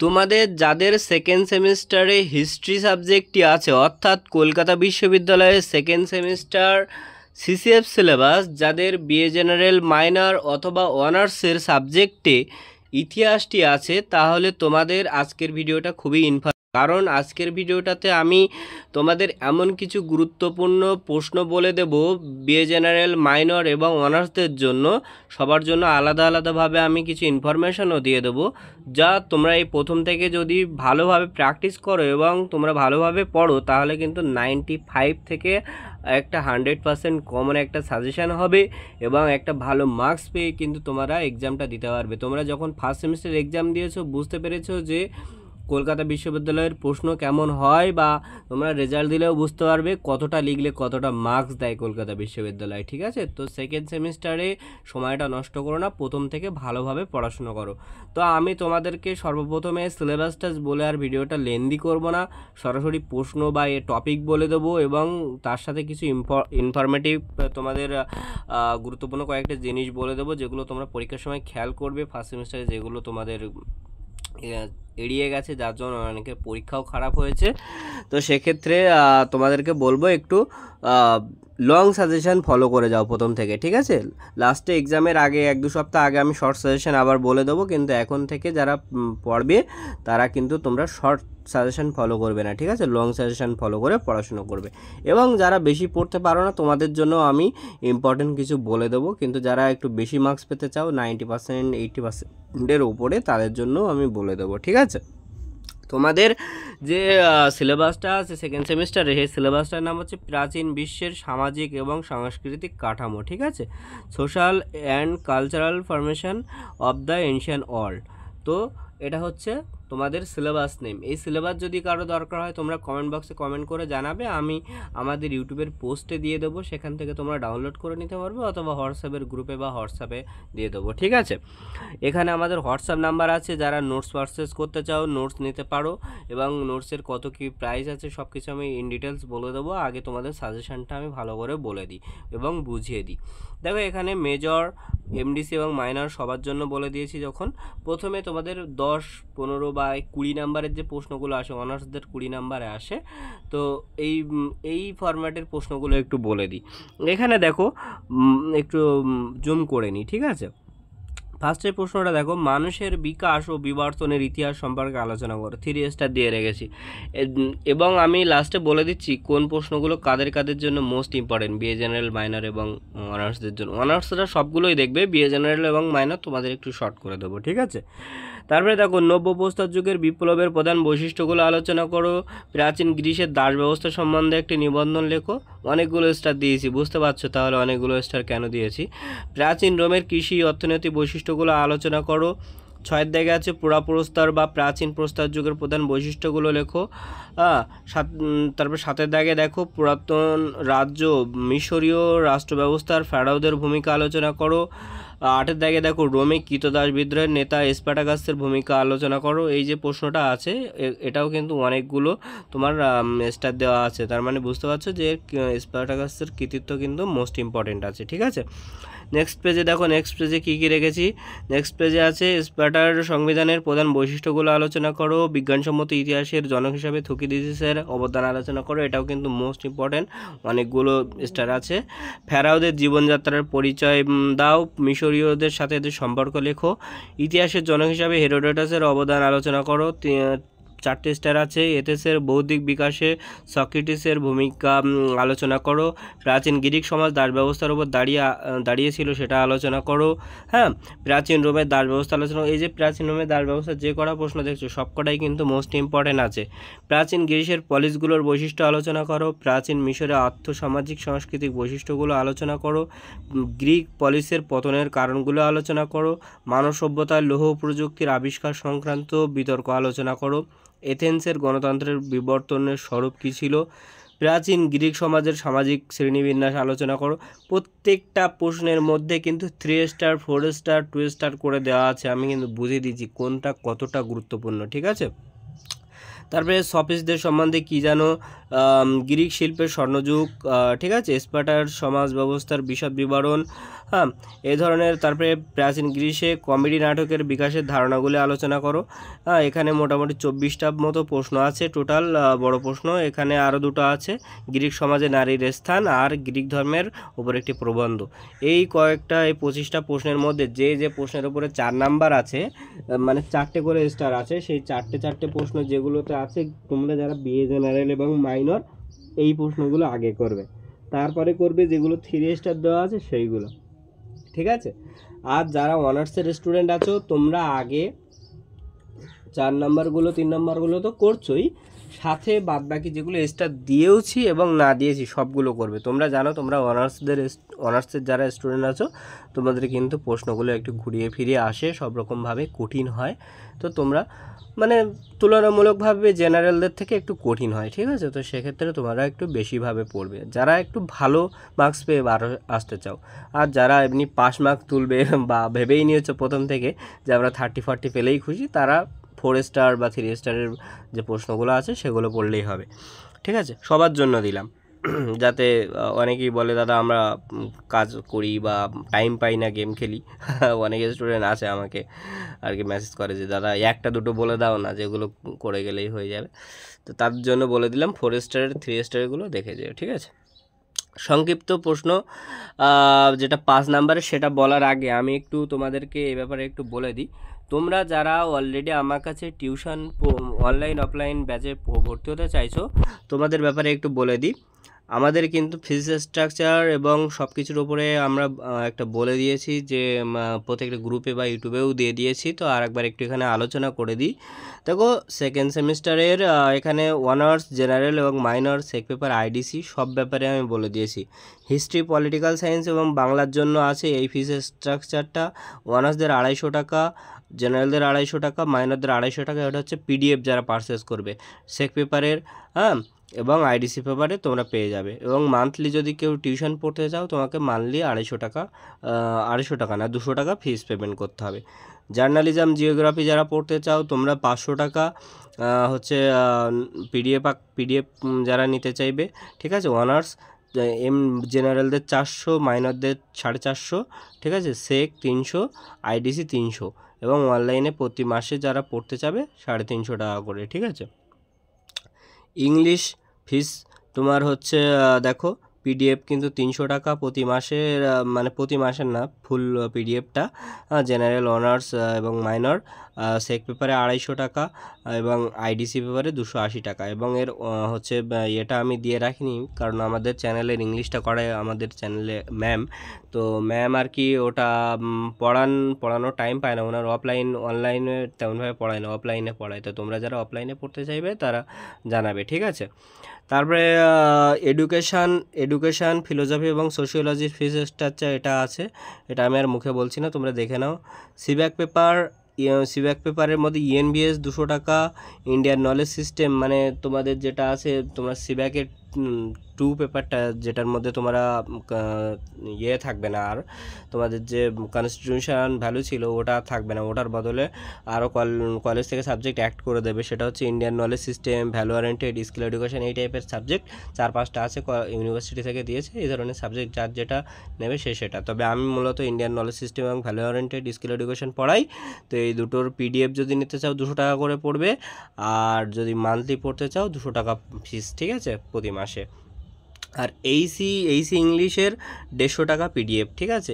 তোমাদের যাদের সেকেন্ড সেমিস্টারে হিস্ট্রি সাবজেক্টটি আছে, অর্থাৎ কলকাতা বিশ্ববিদ্যালয়ের সেকেন্ড সেমিস্টার সিসিএফ সিলেবাস, যাদের বিএ জেনারেল মাইনর অথবা অনার্সের সাবজেক্টে ইতিহাসটি আছে, তাহলে তোমাদের আজকের ভিডিওটা খুবই কারণ আজকের ভিডিওটাতে আমি তোমাদের এমন কিছু গুরুত্বপূর্ণ প্রশ্ন বলে দেব বিএ জেনারেল মাইনর এবং অনার্সদের জন্য, সবার জন্য আলাদা আলাদাভাবে আমি কিছু ইনফরমেশনও দিয়ে দেবো, যা তোমরা এই প্রথম থেকে যদি ভালোভাবে প্র্যাকটিস করো এবং তোমরা ভালোভাবে পড়ো, তাহলে কিন্তু 95 থেকে একটা 100% কমন একটা সাজেশান হবে এবং একটা ভালো মার্কস পেয়ে কিন্তু তোমরা এক্সামটা দিতে পারবে। তোমরা যখন ফার্স্ট সেমিস্টার এক্সাম দিয়েছো, বুঝতে পেরেছো যে কলকাতা বিশ্ববিদ্যালয়ের প্রশ্ন কেমন হয়, বা তোমরা রেজাল্ট দিলেও বুঝতে পারবে কতটা লিখলে কতটা মার্কস দেয় কলকাতা বিশ্ববিদ্যালয়। ঠিক আছে, তো সেকেন্ড সেমিস্টারে সময়টা নষ্ট করো না, প্রথম থেকে ভালোভাবে পড়াশুনো করো। তো আমি তোমাদেরকে সর্বপ্রথমে সিলেবাসটা বলে আর ভিডিওটা লেন্দি করব না, সরাসরি প্রশ্ন বা টপিক বলে দেবো এবং তার সাথে কিছু ইনফরমেটিভ তোমাদের গুরুত্বপূর্ণ কয়েকটা জিনিস বলে দেবো, যেগুলো তোমরা পরীক্ষার সময় খেয়াল করবে ফার্স্ট সেমিস্টারে, যেগুলো তোমাদের এড়িয়ে গেছে, যার জন্য অনেকের পরীক্ষাও খারাপ হয়েছে। তো সেক্ষেত্রে তোমাদেরকে বলবো একটু লং সাজেশান ফলো করে যাও প্রথম থেকে। ঠিক আছে, লাস্টে এক্সামের আগে 1-2 সপ্তাহ আগে আমি শর্ট সাজেশান আবার বলে দেবো, কিন্তু এখন থেকে যারা পড়বে তারা কিন্তু তোমরা শর্ট সাজেশান ফলো করবে না। ঠিক আছে, লং সাজেশান ফলো করে পড়াশুনো করবে। এবং যারা বেশি পড়তে পারো না, তোমাদের জন্য আমি ইম্পর্টেন্ট কিছু বলে দেবো, কিন্তু যারা একটু বেশি মার্কস পেতে চাও 90% 80%-এর উপরে, তাদের জন্য আমি বলে দেবো। ঠিক আছে, তোমাদের যে সিলেবাসটা আছে সেকেন্ড সেমিস্টারে, সেই সিলেবাসটার নাম হচ্ছে প্রাচীন বিশ্বের সামাজিক এবং সাংস্কৃতিক কাঠামো। ঠিক আছে, social and cultural formation of the ancient world. তো এটা হচ্ছে তোমাদের সিলেবাস নেম। এই সিলেবাস যদি কারো দরকার হয়, তোমরা কমেন্ট বক্সে কমেন্ট করে জানাবে, আমি আমাদের ইউটিউবের পোস্টে দিয়ে দেবো, সেখান থেকে তোমরা ডাউনলোড করে নিতে পারবে, অথবা হোয়াটসঅ্যাপের গ্রুপে বা হোয়াটসঅ্যাপে দিয়ে দেবো। ঠিক আছে, এখানে আমাদের হোয়াটসঅ্যাপ নাম্বার আছে, যারা নোটস পারচেস করতে চাও নোটস নিতে পারো, এবং নোটসের কত কী প্রাইস আছে সব কিছু আমি ইন ডিটেলস বলে দেবো। আগে তোমাদের সাজেশানটা আমি ভালো করে বলে দিই এবং বুঝিয়ে দিই। দেখো, এখানে মেজর, এমডিসি এবং মাইনর সবার জন্য বলে দিয়েছি। যখন প্রথমে তোমাদের 10, 15 বা 20 নাম্বারের যে প্রশ্নগুলো আসে, অনার্সদের 20 নাম্বারে আসে, তো এই ফরম্যাটের প্রশ্নগুলো একটু বলে দিই। এখানে দেখো, একটু জুম করে নিই। ঠিক আছে, ফার্স্টের প্রশ্নটা দেখো, মানুষের বিকাশ ও বিবর্তনের ইতিহাস সম্পর্কে আলোচনা করো। 3 স্টার দিয়ে রেখেছি, এবং আমি লাস্টে বলে দিচ্ছি কোন প্রশ্নগুলো কাদের কাদের জন্য most important, BA general minor এবং অনার্সদের জন্য। অনার্সরা সবগুলোই দেখবে, বিএ জেনারেল এবং মাইনর তোমাদের একটু শর্ট করে দেবো। ঠিক আছে, তারপরে দেখো, নব্য প্রস্তর যুগের বিপ্লবের প্রধান বৈশিষ্ট্যগুলো আলোচনা করো। প্রাচীন গ্রিসের দাস ব্যবস্থা সম্বন্ধে একটি নিবন্ধন লেখো। অনেকগুলো স্টার দিয়েছি, বুঝতে পারছো তাহলে অনেকগুলো স্টার কেন দিয়েছি। প্রাচীন রোমের কৃষি অর্থনৈতিক বৈশিষ্ট্যগুলো আলোচনা করো। 6 দাগে আছে পুরাপ্রস্তর বা প্রাচীন প্রস্তর যুগের প্রধান বৈশিষ্ট্যগুলো লেখো। তারপর 7 দাগে দেখো, পুরাতন রাজ্য মিশরীয় রাষ্ট্র ব্যবস্থার ফেরাওদের ভূমিকা আলোচনা করো। 8 দাগে দেখো, রোমে কৃতদাস বিদ্রোহের নেতা স্পার্টাকাসের ভূমিকা আলোচনা করো। এই যে প্রশ্নটা আছে, এটাও কিন্তু অনেকগুলো তোমার স্টার দেওয়া আছে, তার মানে বুঝতে পারছো যে স্পার্টাকাসের কৃতিত্ব কিন্তু মোস্ট ইম্পর্টেন্ট আছে। ঠিক আছে, নেক্সট পেজে দেখো, নেক্সট পেজে কী কী রেখেছি। নেক্সট পেজে আছে স্পার্টার সংবিধানের প্রধান বৈশিষ্ট্যগুলো আলোচনা করো। বিজ্ঞানসম্মত ইতিহাসের জনক হিসাবে থুকিডিডিসের অবদান আলোচনা করো, এটাও কিন্তু মোস্ট ইম্পর্টেন্ট, অনেকগুলো স্টার আছে। ফেরাওদের জীবনযাত্রার পরিচয় দাও। মিশরীয়দের সাথে এদের সম্পর্ক লেখো। ইতিহাসের জনক হিসাবে হেরোডোটাসের অবদান আলোচনা করো, 4টে স্টার আছে। এথেন্সের বৌদ্ধিক বিকাশে সক্রেটিসের ভূমিকা আলোচনা করো। প্রাচীন গ্রিক সমাজ দাস ব্যবস্থার উপর দাঁড়িয়েছিল, সেটা আলোচনা করো। হ্যাঁ, প্রাচীন রোমের দাস ব্যবস্থা আলোচনা। এই যে প্রাচীন রোমের দাস ব্যবস্থা যে কটা প্রশ্ন দেখছো, সবকটাই কিন্তু মোস্ট ইম্পর্টেন্ট আছে। প্রাচীন গ্রিসের পলিসগুলোর বৈশিষ্ট্য আলোচনা করো। প্রাচীন মিশরের আর্থসামাজিক সাংস্কৃতিক বৈশিষ্ট্যগুলো আলোচনা করো। গ্রিক পলিসের পতনের কারণগুলো আলোচনা করো। মানব সভ্যতার লৌহ প্রযুক্তির আবিষ্কার সংক্রান্ত বিতর্ক আলোচনা করো। এথেন্সের গণতন্ত্রের বিবর্তনের স্বরূপ কী ছিল। প্রাচীন গ্রিক সমাজের সামাজিক শ্রেণীবিন্যাস আলোচনা করো। প্রত্যেকটা প্রশ্নের মধ্যে কিন্তু 3 স্টার, 4 স্টার, 2 স্টার করে দেওয়া আছে, আমি কিন্তু বুঝিয়ে দিচ্ছি কোনটা কতটা গুরুত্বপূর্ণ। ঠিক আছে, তারপরে সফিস্টদের সম্বন্ধে কী জানো, গ্রিক শিল্পের স্বর্ণযুগ, ঠিক আছে, স্পার্টার সমাজ ব্যবস্থার বিশদ বিবরণ, হ্যাঁ এই ধরনের। তারপরে প্রাচীন গ্রিসে কমেডি নাটকের বিকাশের ধারণাগুলি আলোচনা করো। এখানে মোটামুটি 24টা মতো প্রশ্ন আছে টোটাল, বড় প্রশ্ন। এখানে আরও দুটো আছে, গ্রিক সমাজে নারীর স্থান আর গ্রিক ধর্মের উপর একটি প্রবন্ধ। এই কয়েকটা, এই 25টা প্রশ্নের মধ্যে যে প্রশ্নের উপরে 4 নাম্বার আছে, মানে 4টে করে স্টার আছে, সেই চারটে প্রশ্ন যেগুলোতে আছে, তোমরা যারা বিএ জেনারেল এবং মাইনর এই প্রশ্নগুলো আগে করবে, তারপরে করবে যেগুলো 3 স্টার দেওয়া আছে সেইগুলো, ঠিক আছে। আর যারা অনার্সের স্টুডেন্ট আছো, তোমরা আগে 4 নাম্বারগুলো 3 নাম্বারগুলো তো করছোই, সাথে বাদ বাকি যেগুলো স্টার দিয়েওছি এবং না দিয়েছি সবগুলো করবে। তোমরা জানো, তোমরা অনার্সের যারা স্টুডেন্ট আছো, তোমাদের কিন্তু প্রশ্নগুলো একটু ঘুরিয়ে ফিরিয়ে আসে, সব রকমভাবে কঠিন হয়। তো তোমরা মানে তুলনামূলকভাবে জেনারেলদের থেকে একটু কঠিন হয়, ঠিক আছে। তো সেক্ষেত্রে তোমরা একটু বেশিভাবে পড়বে, যারা একটু ভালো মার্কস পেয়ে আসতে চাও। আর যারা এমনি পাস মার্ক তুলবে বা ভেবেই নিয়েছো প্রথম থেকে যে আমরা 30-40 পেলেই খুশি, তারা 4 স্টার বা 3 স্টারের যে প্রশ্নগুলো আছে সেগুলো পড়লেই হবে, ঠিক আছে। সবার জন্য দিলাম, যাতে অনেকেই বলে দাদা আমরা কাজ করি বা টাইম পাই না, গেম খেলি। অনেক স্টুডেন্ট আছে আমাকে আর কি মেসেজ করে যে দাদা 1টা 2টো বলে দাও না, যেগুলো করে গেলেই হয়ে যাবে। তো তার জন্য বলে দিলাম 4 স্টারের 3 স্টারগুলো দেখে যাও, ঠিক আছে। সংক্ষিপ্ত প্রশ্ন যেটা 5 নাম্বারে, সেটা বলার আগে আমি একটু তোমাদেরকে এই ব্যাপারে একটু বলে দিই। তোমরা যারা অলরেডি আমার কাছে টিউশন অনলাইন অফলাইন ব্যাচে ভর্তি হতে চাইছো, তোমাদের ব্যাপারে একটু বলে দিই। আমাদের কিন্তু ফিস স্ট্রাকচার এবং সব কিছুর উপরে আমরা একটা বলে দিয়েছি, যে প্রত্যেকটা গ্রুপে বা ইউটিউবেও দিয়ে দিয়েছি। তো আর একবার একটু এখানে আলোচনা করে দিই। দেখো, সেকেন্ড সেমিস্টারের এখানে অনার্স, জেনারেল এবং মাইনর, সেক পেপার, আইডিসি সব ব্যাপারে আমি বলে দিয়েছি। হিস্ট্রি, পলিটিক্যাল সায়েন্স এবং বাংলার জন্য আছে এই ফিস স্ট্রাকচারটা। অনার্সদের 250 টাকা, জেনারেলদের 250 টাকা, মাইনরদের 250 টাকা। এটা হচ্ছে পিডিএফ যারা পারচেস করবে সেক পেপারের, হ্যাঁ, এবং আইডিসি পেপারে তোমরা পেয়ে যাবে। এবং মান্থলি যদি কেউ টিউশন পড়তে চাও, তোমাকে মান্থলি 250 টাকা, 250 টাকা না 200 টাকা ফিস পেমেন্ট করতে হবে। জার্নালিজম, জিওগ্রাফি যারা পড়তে চাও, তোমরা 500 টাকা হচ্ছে পিডিএফ যারা নিতে চাইবে, ঠিক আছে। অনার্স জেনারেলদের 400, মাইনরদের 450, ঠিক আছে। সেক 300, আইডিসি 300, এবং অনলাইনে প্রতি মাসে যারা পড়তে চাবে 350 টাকা করে, ঠিক আছে। ইংলিশ ফিস তোমার হচ্ছে দেখো, পিডিএফ কিন্তু 300 টাকা প্রতি মাসের, মানে প্রতি মাসের না, ফুল পিডিএফটা। জেনারেল, অনার্স এবং মাইনর, সেক পেপারে 250 টাকা এবং আইডিসি পেপারে 280 টাকা। এবং এর হচ্ছে এটা আমি দিয়ে রাখিনি, কারণ আমাদের চ্যানেলের ইংলিশটা করায় আমাদের চ্যানেলে ম্যাম। তো ম্যাম আর কি ওটা পড়ানোর টাইম পায় না, ওনার অনলাইনে তেমনভাবে পড়ায় না, অফলাইনে পড়ায়। তো তোমরা যারা অফলাইনে পড়তে চাইবে তারা জানাবে, ঠিক আছে। তারপরে এডুকেশান, ফিলোসফি এবং সোশিওলজির ফিস স্ট্রাকচার এটা আছে, এটা আমি আর মুখে বলছি না, তোমরা দেখে নাও। সিব্যাক পেপারের মধ্যে ইএনভিএস 200 টাকা, ইন্ডিয়ান নলেজ সিস্টেম মানে তোমাদের যেটা আছে, তোমরা সিব্যাকের 2 পেপারটা, যেটার মধ্যে তোমরা ইয়ে থাকবে না, আর তোমাদের যে কনস্টিটিউশন ভ্যালু ছিল ওটা থাকবে না, ওটার বদলে আরও কলেজ থেকে সাবজেক্ট অ্যাড করে দেবে। সেটা হচ্ছে Indian knowledge system, value oriented, skill education, এই টাইপের সাবজেক্ট 4-5টা আছে, ইউনিভার্সিটি থেকে দিয়েছে। এই ধরনের সাবজেক্ট যার যেটা নেবে সেটা। তবে আমি মূলত ইন্ডিয়ান নলেজ সিস্টেম এবং ভ্যালু ওরিয়েন্টেড, স্কিল এডুকেশন পড়াই। তো এই দুটোর পিডিএফ যদি নিতে চাও 200 টাকা করে পড়বে, আর যদি মান্থলি পড়তে চাও 200 টাকা ফিস, ঠিক আছে, প্রতি মাসে। আর এইসি ইংলিশের 150 টাকা পিডিএফ, ঠিক আছে।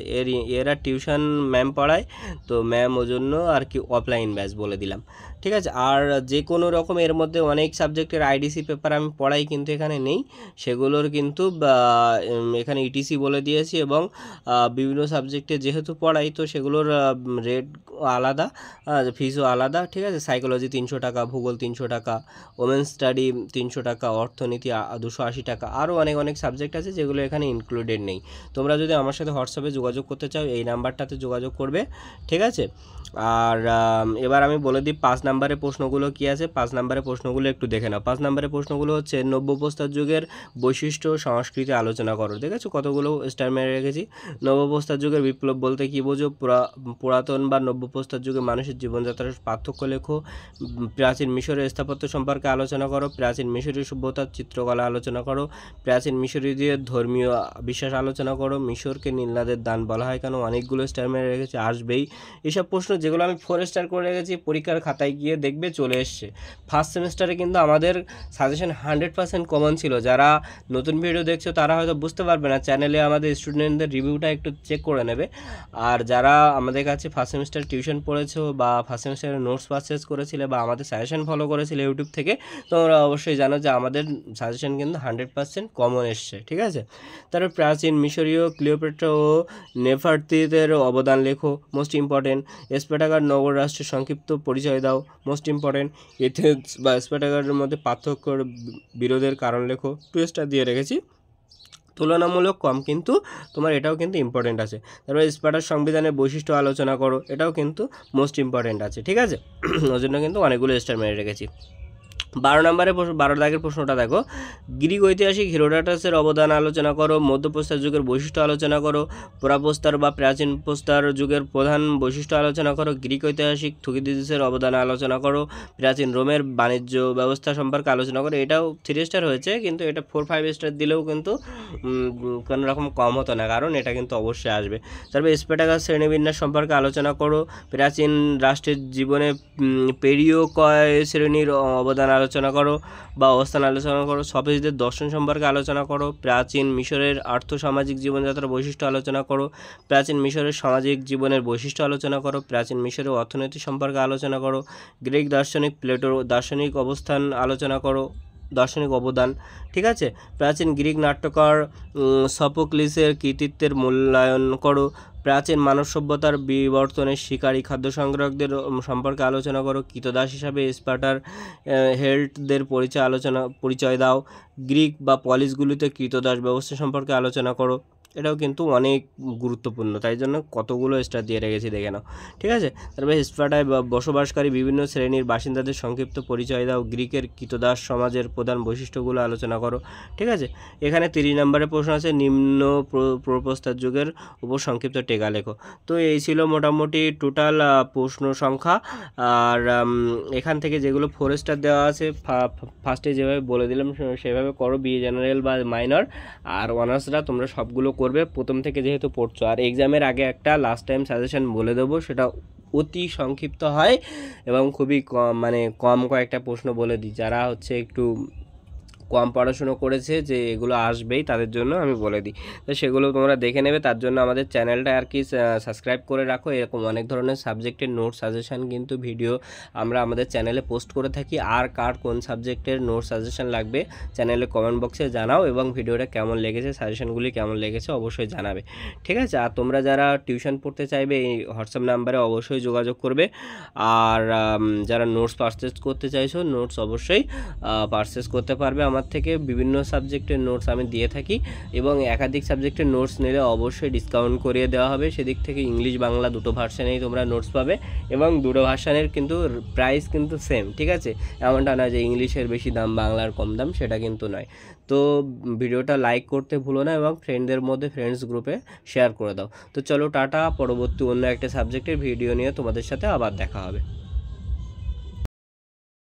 এরা টিউশন ম্যাম পড়ায়, তো ম্যাম ওই জন্য আর কি অফলাইন ব্যাচ বলে দিলাম, ঠিক আছে। আর যে কোনো রকম এর মধ্যে অনেক সাবজেক্টের আইডিসি পেপার আমি পড়াই, কিন্তু এখানে নেই, সেগুলোর কিন্তু এখানে ইটিসি বলে দিয়েছি। এবং বিভিন্ন সাবজেক্টে যেহেতু পড়াই, তো সেগুলোর রেট আলাদা, ফিসও আলাদা, ঠিক আছে। সাইকোলজি 300 টাকা, ভূগোল 300 টাকা, ওমেন স্টাডি 300 টাকা, অর্থনীতি 280 টাকা, আরও অনেক সাবজেক্ট আছে যেগুলো এখানে ইনক্লুডেড নেই। তোমরা যদি আমার সাথে হোয়াটসঅ্যাপে যোগাযোগ করতে চাও, এই নাম্বারটাতে যোগাযোগ করবে, ঠিক আছে। আর এবার আমি বলে দিই 5 নাম্বার নম্বরের প্রশ্নগুলো কি আছে, 5 নম্বরের প্রশ্নগুলো একটু দেখে নাও। 5 নম্বরের প্রশ্নগুলো হচ্ছে নব্য প্রস্তর যুগের বৈশিষ্ট্য সংস্কৃতি আলোচনা করো। দেখেছো কতগুলো স্টার মেরে রেখেছি। নব্য প্রস্তর যুগের বিপ্লব বলতে কি বোঝো, পুরাতন বা নব্য প্রস্তর যুগে মানুষের জীবনযাত্রার পার্থক্য লেখো। প্রাচীন মিশরের স্থাপত্য সম্পর্কে আলোচনা করো। প্রাচীন মিশরীয় সভ্যতার চিত্রকলা আলোচনা করো। প্রাচীন মিশরীয়দের ধর্মীয় বিশ্বাস আলোচনা করো। মিশরকে নীলনদের দান বলা হয় কেন, অনেকগুলো স্টার মেরে রেখেছি, আসবেই। এসব প্রশ্ন যেগুলো আমি 4 স্টার করে রেখেছি পরীক্ষার খাতায় গিয়ে দেখবে চলে এসছে। ফার্স্ট সেমিস্টারে কিন্তু আমাদের সাজেশন 100% কমন ছিল। যারা নতুন ভিডিও দেখছো তারা হয়তো বুঝতে পারবে না, চ্যানেলে আমাদের স্টুডেন্টদের রিভিউটা একটু চেক করে নেবে। আর যারা আমাদের কাছে ফার্স্ট সেমিস্টার টিউশন পড়েছো বা ফার্স্ট সেমিস্টারে নোটস পারচেস করেছিলে বা আমাদের সাজেশন ফলো করেছিলে ইউটিউব থেকে, তোমরা অবশ্যই জানো যে আমাদের সাজেশন কিন্তু 100% কমন এসছে, ঠিক আছে। তারপর প্রাচীন মিশরীয় ক্লিওপেট্রা ও নেফার্তিদের অবদান লেখো, মোস্ট ইম্পর্টেন্ট। স্পার্টাকার নগর রাষ্ট্রের সংক্ষিপ্ত পরিচয় দাও, মোস্ট ইম্পর্টেন্ট। এথেন্স বা স্পার্টাকারের মধ্যে পার্থক্যর বিরোধের কারণ লেখো, 2 স্টার দিয়ে রেখেছি, তুলনামূলক কম, কিন্তু তোমার এটাও কিন্তু ইম্পর্টেন্ট আছে। তারপরে স্পার্টার সংবিধানের বৈশিষ্ট্য আলোচনা করো, এটাও কিন্তু মোস্ট ইম্পর্টেন্ট আছে, ঠিক আছে। ওই জন্য কিন্তু অনেকগুলো স্টার মেরে রেখেছি। 12 নম্বরের 12 দাগের প্রশ্নটা দেখো, গ্রিক ঐতিহাসিক হিরোডোটাসের অবদান আলোচনা করো। মধ্যপ্রস্তর যুগের বৈশিষ্ট্য আলোচনা করো। পুরাপ্রস্তর বা প্রাচীন প্রস্তর যুগের প্রধান বৈশিষ্ট্য আলোচনা করো। গ্রিক ঐতিহাসিক থুকিডিডাসের অবদান আলোচনা করো। প্রাচীন রোমের বাণিজ্য ব্যবস্থা সম্পর্কে আলোচনা করো। এটাও 3 স্টার হয়েছে, কিন্তু এটা 4-5 স্টার দিলেও কিন্তু কোনো রকম কম হতো না, কারণ এটা কিন্তু অবশ্যই আসবে। তারপরে স্পার্টাকাস শ্রেণীবিন্যাস সম্পর্কে আলোচনা করো। প্রাচীন রাষ্ট্রের জীবনে পেরিয়কয় শ্রেণীর অবদান আলোচনা করো বা অবস্থান আলোচনা করো। সফিসদের দর্শন সম্পর্কে আলোচনা করো। প্রাচীন মিশরের আর্থসামাজিক জীবনযাত্রার বৈশিষ্ট্য আলোচনা করো। প্রাচীন মিশরের সামাজিক জীবনের বৈশিষ্ট্য আলোচনা করো। প্রাচীন মিশরের অর্থনীতি সম্পর্কে আলোচনা করো। গ্রিক দার্শনিক প্লেটোর দার্শনিক অবস্থান আলোচনা করো, দার্শনিক অবদান, ঠিক আছে। প্রাচীন গ্রিক নাট্যকার সফোক্লিসের কৃতিত্বের মূল্যায়ন করো। প্রাচীন মানব সভ্যতার বিবর্তনের শিকারী খাদ্য সংগ্রাহকদের সম্পর্কে আলোচনা করো। কৃতদাস হিসাবে স্পার্টার হেল্টদের পরিচয় দাও। গ্রিক বা পলিসগুলিতে কৃতদাস ব্যবস্থা সম্পর্কে আলোচনা করো, এটাও কিন্তু অনেক গুরুত্বপূর্ণ, তাই জন্য কতগুলো স্টার দিয়ে রেখেছি দেখে নাও, ঠিক আছে। তারপরে স্পার্টায় বসবাসকারী বিভিন্ন শ্রেণীর বাসিন্দাদের সংক্ষিপ্ত পরিচয় দাও। গ্রিকের কৃতদাস সমাজের প্রধান বৈশিষ্ট্যগুলো আলোচনা করো, ঠিক আছে। এখানে 30 নম্বরের প্রশ্ন আছে, নিম্ন প্রস্তর যুগের উপর সংক্ষিপ্ত টেকা লেখো। তো এই ছিল মোটামুটি টোটাল প্রশ্ন সংখ্যা। আর এখান থেকে যেগুলো 4 স্টার দেওয়া আছে ফার্স্টে যেভাবে বলে দিলাম সেভাবে করো, বিএ জেনারেল বা মাইনর আর অনার্সরা তোমরা সবগুলো করবে প্রথম থেকে যেহেতু পড়ছো। আর এক্সামের আগে একটা লাস্ট টাইম সাজেশন বলে দেবো, সেটা অতি সংক্ষিপ্ত হয় এবং খুবই কম কয়েকটা প্রশ্ন বলে দিই। যারা হচ্ছে একটু কম পড়াশুনো করেছে যে এগুলো আসবেই তাদের জন্য আমি বলে দিই, তো সেগুলো তোমরা দেখে নেবে। তার জন্য আমাদের চ্যানেলটা আর কি সাবস্ক্রাইব করে রাখো। এরকম অনেক ধরনের সাবজেক্টের নোট সাজেশান কিন্তু ভিডিও আমরা আমাদের চ্যানেলে পোস্ট করে থাকি। আর কার কোন সাবজেক্টের নোট সাজেশান লাগবে চ্যানেলে কমেন্ট বক্সে জানাও, এবং ভিডিওটা কেমন লেগেছে, সাজেশানগুলি কেমন লেগেছে অবশ্যই জানাবে, ঠিক আছে। আর তোমরা যারা টিউশন পড়তে চাইবে এই হোয়াটসঅ্যাপ নাম্বারে অবশ্যই যোগাযোগ করবে। আর যারা নোটস পারচেস করতে চাইছো নোটস অবশ্যই পারচেস করতে পারবে আমার থেকে। বিভিন্ন সাবজেক্টের নোটস আমি দিয়ে থাকি, এবং একাধিক সাবজেক্টের নোটস নিলে অবশ্যই ডিসকাউন্ট করিয়ে দেওয়া হবে। সেদিক থেকে ইংলিশ বাংলা দুটো ভার্সানেই তোমরা নোটস পাবে, এবং দুটো ভার্সানের কিন্তু প্রাইস কিন্তু সেম, ঠিক আছে। এমনটা না যে ইংলিশের বেশি দাম বাংলার কম দাম, সেটা কিন্তু নয়। তো ভিডিওটা লাইক করতে ভুলো না, এবং ফ্রেন্ডদের মধ্যে ফ্রেন্ডস গ্রুপে শেয়ার করে দাও। তো চলো টাটা, পরবর্তী অন্য একটা সাবজেক্টের ভিডিও নিয়ে তোমাদের সাথে আবার দেখা হবে।